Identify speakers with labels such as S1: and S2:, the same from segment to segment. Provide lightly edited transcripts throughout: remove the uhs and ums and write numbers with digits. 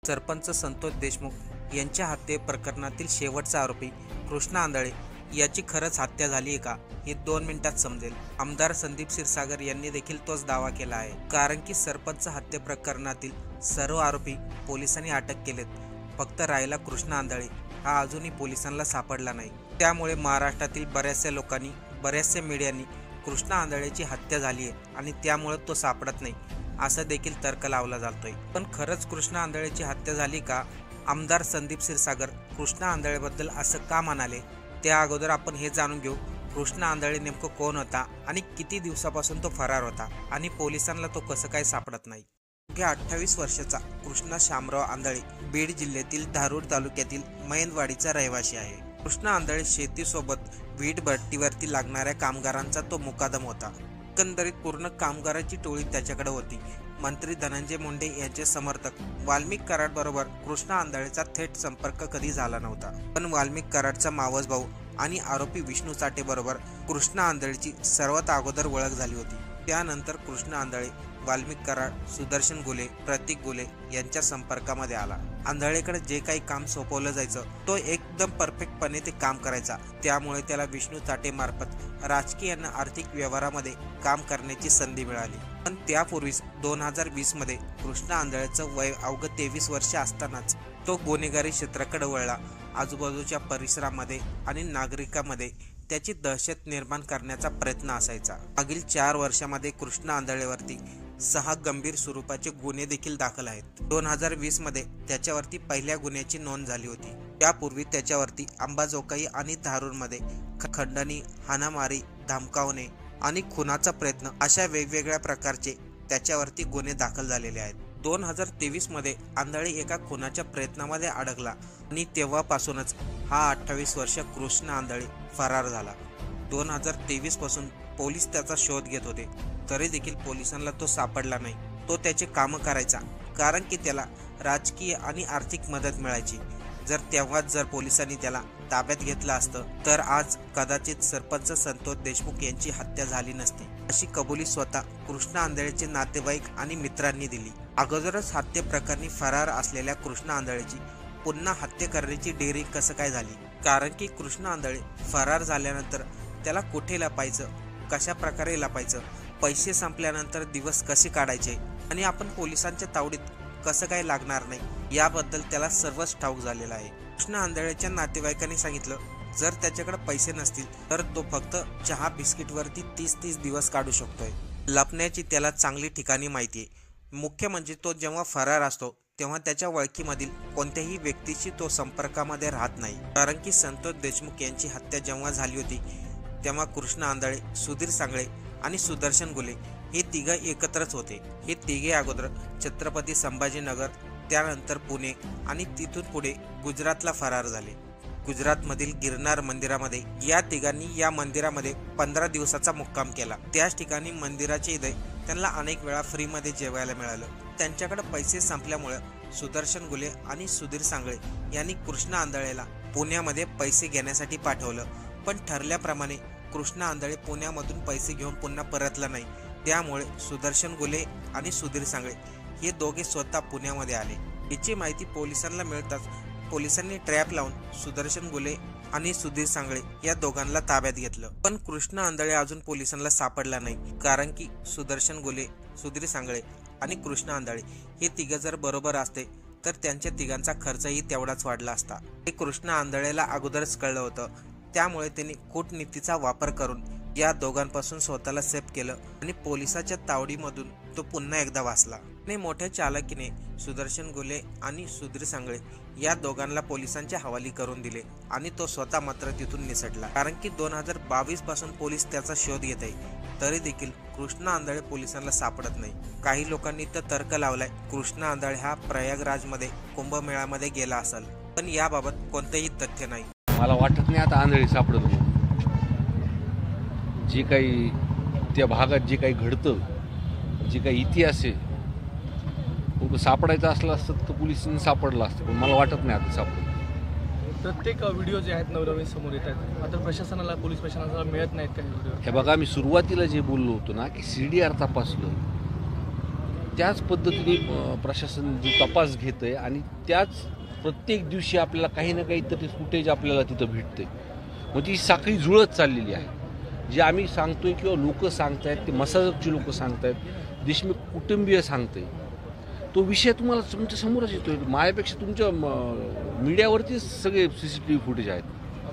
S1: सरपंच संतोष देशमुख यांच्या हत्ये प्रकरणातील शेवटचा आरोपी कृष्णा आंधळे याची खरंच हत्या झाली आहे का हे 2 मिनिटात समजेल। आमदार संदीप क्षीरसागर यांनी देखील तोच दावा केला आहे, कारण की सरपंच हत्ये प्रकरणातील सर्व आरोपी पोलिसांनी अटक केलेत, फक्त राहिला कृष्णा आंधळे हा अजूनही पोलिसांना सापडला नाही। त्यामुळे महाराष्ट्रातील बऱ्याचशा लोकांनी, बऱ्याचशा मीडियांनी कृष्णा आंधळेची हत्या झाली आहे आणि त्यामुळे तो सापडत नाही असं देखील तर्क लावला जातोय। पण खरंच कृष्णा आंधळेची हत्या झाली का? आमदार संदीप क्षीरसागर कृष्णा आंधळेबद्दल असं का म्हणाले, त्या अगोदर आपण हे जाणून घेऊ कृष्णा आंधळे नेमकं कोण होता आणि किती दिवसापासून तो फरार होता आणि पोलिसांना तो कसं काय सापडत नाही। 28 वर्षाचा कृष्णा शामराव आंधळे बीड जिल्ह्यातील धारूर तालुक्यातील मैंदवाडीचा रहिवासी आहे। कृष्णा आंधळे शेतीसोबत वीट भट्टीवरती लागणाऱ्या कामगारांचा तो मुकादम होता। एकंदरीत पूर्ण कामगाराची टोळी त्याच्याकडे होती। मंत्री धनंजय मुंडे यांचे समर्थक वाल्मिक कराड बरोबर कृष्णा आंधळेचा थेट संपर्क कधी झाला नव्हता, पण वाल्मिक कराडचा मावस भाऊ आणि आरोपी विष्णू चाटे बरोबर कृष्णा आंधळेची सर्वात अगोदर ओळख झाली होती। त्यानंतर कृष्णा आंधळे वाल्मिक कराड, सुदर्शन गुले, प्रतीक गुले यांच्या संपर्कामध्ये आला। आंधळेकडे जे काही काम सोपवलं जायचं तो एकदम परफेक्टपणे ते काम करायचा, त्यामुळे त्याला विष्णू चाटे मार्फत राजकीय आणि आर्थिक व्यवहारामध्ये काम करण्याची संधी मिळाली। पण त्यापूर्वीच 2020 मध्ये कृष्णा आंधळेचं वय अवघं 23 वर्ष असतानाच तो गुन्हेगारी क्षेत्राकडे वळला। आजूबाजूच्या परिसरामध्ये आणि नागरिकांमध्ये त्याची दहशत निर्माण करण्याचा प्रयत्न असायचा। मागील 4 वर्षांमध्ये कृष्णा आंधळेवरती 6 गंभीर स्वरूपाचे गुन्हे देखील दाखल आहेत। 2020 मध्ये त्याच्यावरती पहिल्या गुन्ह्याची नोंद झाली होती। त्यापूर्वी त्याच्यावरती अंबाजोगाई आणि धारूरमध्ये खंडणी, हाणामारी, धमकावणे आणि खुनाचा प्रयत्न अशा वेगवेगळ्या प्रकारचे त्याच्यावरती गुन्हे दाखल झालेले आहेत। 2023 मध्ये आंधळे एका खुनाच्या प्रयत्नामध्ये अडकला आणि तेव्हापासूनच हा 28 वर्ष कृष्णा आंधळे फरार झाला। 2023 पासून पोलीस त्याचा शोध घेत होते, तरी देखील पोलिसांना तो सापडला नाही। तो त्याचे कामं करायचा, कारण की त्याला राजकीय आणि आर्थिक मदत मिळायची। तेव्हाच जर पोलिसांनी त्याला ताब्यात घेतलं असतं तर आज कदाचित सरपंच संतोष देशमुख यांची हत्या झाली नसती, अशी कबुली स्वतः कृष्णा आंधळेचे नातेवाईक आणि मित्रांनी दिली। अगोदरच हत्ये प्रकरणी फरार असलेल्या कृष्णा आंधळेची पुन्हा हत्या करण्याची डेअरिंग कसं काय झाली? कारण की कृष्णा आंधळे फरार झाल्यानंतर त्याला कुठे लपायचं, कशा प्रकारे लपायचं, पैसे संपल्यानंतर दिवस कसे काढायचे आणि आपण पोलिसांच्या तावडीत कसं काय लागणार नाही याबद्दल त्याला सर्वच ठाऊक झालेलं आहे। कृष्णा आंधळेच्या नातेवाईकांनी सांगितलं, जर त्याच्याकडे पैसे नसतील तर तो फक्त चहा बिस्किटवरती 30 दिवस काढू शकतोय। लपण्याची त्याला चांगली ठिकाणी माहिती आहे। मुख्य म्हणजे तो जेव्हा फरार असतो तेव्हा त्याच्या ओळखीमधील कोणत्याही व्यक्तीशी तो संपर्कामध्ये राहत नाही। कारण की संतोष देशमुख यांची हत्या जेव्हा झाली होती तेव्हा कृष्णा आंधळे, सुधीर सांगळे आणि सुदर्शन गुले हे तिघं एकत्रच होते। हे तिघे अगोदर छत्रपती संभाजीनगर, त्यानंतर पुणे आणि तिथून पुढे गुजरातला फरार झाले। गुजरातमधील गिरनार मंदिरामध्ये या तिघांनी या मंदिरामध्ये 15 दिवसाचा मुक्काम केला। त्याच ठिकाणी मंदिराचे इथे त्यांना अनेक वेळा फ्रीमध्ये जेवायला मिळालं। त्यांच्याकडे पैसे संपल्यामुळे सुदर्शन गुले आणि सुधीर सांगळे यांनी कृष्णा आंधळेला पुण्यामध्ये पैसे घेण्यासाठी पाठवलं, पण ठरल्याप्रमाणे कृष्णा आंधळे पुण्यामधून पैसे घेऊन पुन्हा परतला नाही। त्यामुळे सुदर्शन गुले आणि सुधीर सांगळे हे दोघे स्वतः पुण्यामध्ये आले। याची माहिती पोलिसांना मिळताच पोलिसांनी ट्रॅप लावून सुदर्शन गुले आणि सुधीर सांगळे या दोघांना ताब्यात घेतलं। पण कृष्णा आंधळे अजून पोलिसांना सापडला नाही, कारण की सुदर्शन गुले, सुधीर सांगळे आणि कृष्णा आंधळे हे तिघं जर बरोबर असते तर त्यांच्या तिघांचा खर्चही तेवढाच वाढला असता। हे कृष्णा आंधळेला अगोदरच कळलं होतं, त्यामुळे त्यांनी कूटनीतीचा वापर करून या दोघांपासून स्वतःला सेफ केलं आणि पोलिसाच्या तावडीमधून तो पुन्हा एकदा वाचला। आणि मोठ्या चालाकीने सुदर्शन गुले आणि सुधीर सांगळे या दोघांना पोलिसांच्या हवाली करून दिले आणि तो स्वतः मात्र तिथून निसटला। कारण की 2022 पासून पोलीस त्याचा शोध घेत आहे, तरी देखील कृष्णा आंधळे पोलिसांना सापडत नाही। काही लोकांनी तर तर्क लावलाय कृष्णा आंधळे हा प्रयागराजमध्ये कुंभमेळ्यामध्ये गेला असेल, पण याबाबत कोणतेही तथ्य नाही।
S2: मला वाटत नाही आता आंधळे सापडत म्हणून। जे काही त्या भागात जे काही घडतं, जे काही इतिहास आहे सापडायचं असलं असतं तर पोलिसांनी सापडलं असतं, पण मला वाटत नाही आता सापडलं।
S3: प्रत्येक व्हिडिओ जे आहेत नवनवीन समोर येत आहेत, मात्र प्रशासनाला, पोलीस प्रशासनाला मिळत नाहीत काही व्हिडिओ।
S2: हे बघा, मी सुरुवातीला जे बोललो होतो ना की CDR तपासलं, त्याच पद्धतीने प्रशासन जो तपास घेतं आहे आणि त्याच प्रत्येक दिवशी आपल्याला काही ना काहीतरी फुटेज आपल्याला तिथं भेटते. मग ती साखळी जुळत चाललेली आहे. जे आम्ही सांगतोय किंवा लोक सांगतायत, ते मसाजची लोक सांगतायत, देशमुख कुटुंबीय सांगते, तो विषय तुम्हाला तुमच्या समोरच येतोय. माझ्यापेक्षा तुमच्या मीडियावरतीच सगळे CCTV फुटेज आहेत.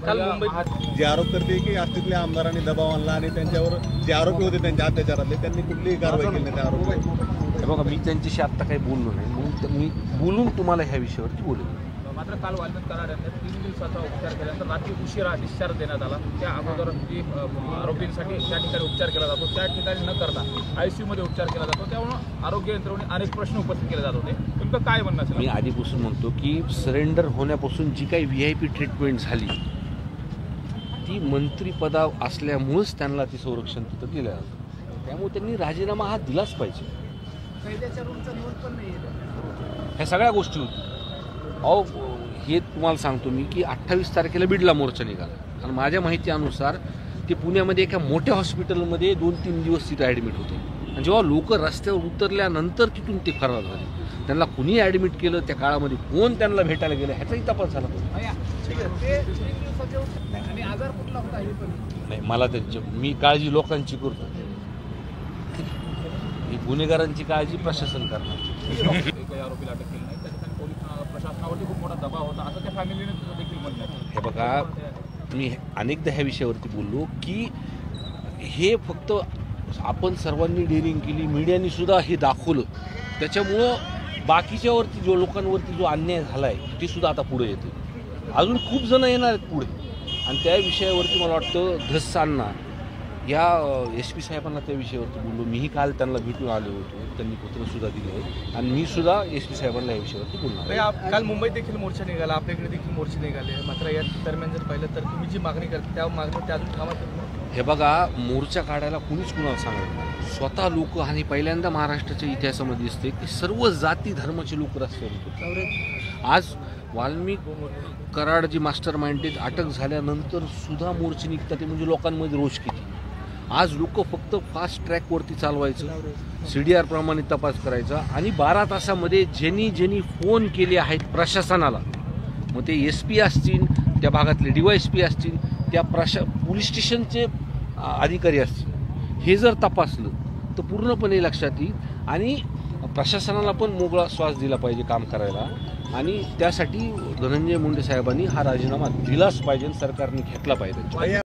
S3: काल मुंबईत
S4: जे आरोप करते की आष्टीतल्या आमदारांनी दबाव आणला आणि त्यांच्यावर जे आरोपी होते त्यांच्या अत्याचारातले त्यांनी कुठलीही कारवाई केली नाही त्या आरोपी.
S2: हे बघा, मी त्यांच्याशी आत्ता काही बोललो नाही, म्हणून मी बोलून तुम्हाला ह्या विषयावरती बोलेन.
S3: मात्र काल वाल्मिक कराड यांना 3 दिवसाचा उपचार केल्यानंतर रात्री उशिरा डिस्चार्ज देण्यात आला. त्या अगोदर जी आरोपींसाठी त्या ठिकाणी उपचार केला जातो त्या ठिकाणी न करता ICU मध्ये उपचार केला जातो. त्यामुळे आरोग्य यंत्रणेने अनेक प्रश्न उपस्थित केले जात होते. तुमचं काय म्हणणं असेल?
S2: मी आधीपासून म्हणतो की सरेंडर होण्यापासून जी काही VIP ट्रीटमेंट झाली ती मंत्रिपदा असल्यामुळेच त्यांना ती संरक्षण तिथं दिलं जातं. त्यामुळे त्यांनी राजीनामा हा दिलाच पाहिजे. ह्या सगळ्या गोष्टी होत्या. अहो, हे तुम्हाला सांगतो मी की 28 तारखेला बीडला मोर्चा निघाला आणि माझ्या माहितीनुसार ते पुण्यामध्ये एका मोठ्या हॉस्पिटलमध्ये 2-3 दिवस तिथं ॲडमिट होते. आणि जेव्हा लोक रस्त्यावर उतरल्यानंतर तिथून ते फरार झाले. त्यांना कुणी ॲडमिट केलं, त्या काळामध्ये कोण त्यांना भेटायला गेलं, ह्याचाही तपास झाला पाहिजे. नाही, मला त्यांची मी काळजी लोकांची करतो, ही गुन्हेगारांची काळजी प्रशासन करणार.
S3: काही आरोपीला अटक केली नाही, त्या ठिकाणी पोलीस प्रशासनावरती खूप मोठा दबाव होता असं त्या फॅमिलीने देखील म्हणलं आहे.
S2: हे बघा, मी अनेकदा ह्या विषयावरती बोललो की हे फक्त आपण सर्वांनी डेअरिंग केली, मीडियाने सुद्धा हे दाखवलं, त्याच्यामुळं बाकीच्यावरती जो लोकांवरती जो अन्याय झाला आहे ते सुद्धा आता पुढे येते. अजून खूप जण येणार आहेत पुढे. आणि त्या विषयावरती मला वाटतं धस अण्णा या SP साहेबांना त्या विषयावरती बोललो. मीही काल त्यांना भेटून आलो होतो, त्यांनी पत्रसुद्धा दिलं आहे आणि मी सुद्धा SP साहेबांना या विषयावरती बोलणार.
S3: काल मुंबईत देखील मोर्चा निघाला, आपल्याकडे देखील मोर्चे निघाले. मात्र या दरम्यान जर पाहिलं तर तुम्ही जी मागणी करता त्या मागणी त्या अजून कामात. हे
S2: बघा, मोर्चा काढायला कुणीच कुणाला सांगत नाही. स्वतः लोक, आणि पहिल्यांदा महाराष्ट्राच्या इतिहासामध्ये दिसते की सर्व जाती धर्माचे लोक रस्त्यावर होते. आज वाल्मिक कराड जी मास्टर माइंडेड अटक झाल्यानंतर सुद्धा मोर्चे निघतात. ते म्हणजे लोकांमध्ये रोष किती. आज लोक फक्त फास्ट ट्रॅकवरती चालवायचं, CDR प्रमाणे तपास करायचा आणि 12 तासामध्ये ज्यांनी फोन केले आहेत प्रशासनाला, मग ते SP असतील, त्या भागातले DYSP असतील, त्या पोलीस स्टेशनचे अधिकारी असतील, हे जर तपासलं तर पूर्णपणे लक्षात येईल आणि प्रशासनाला पण मोकळा श्वास दिला पाहिजे काम करायला. आणि त्यासाठी धनंजय मुंडे साहेबांनी हा राजीनामा दिलाच पाहिजे, सरकारने घेतला पाहिजे.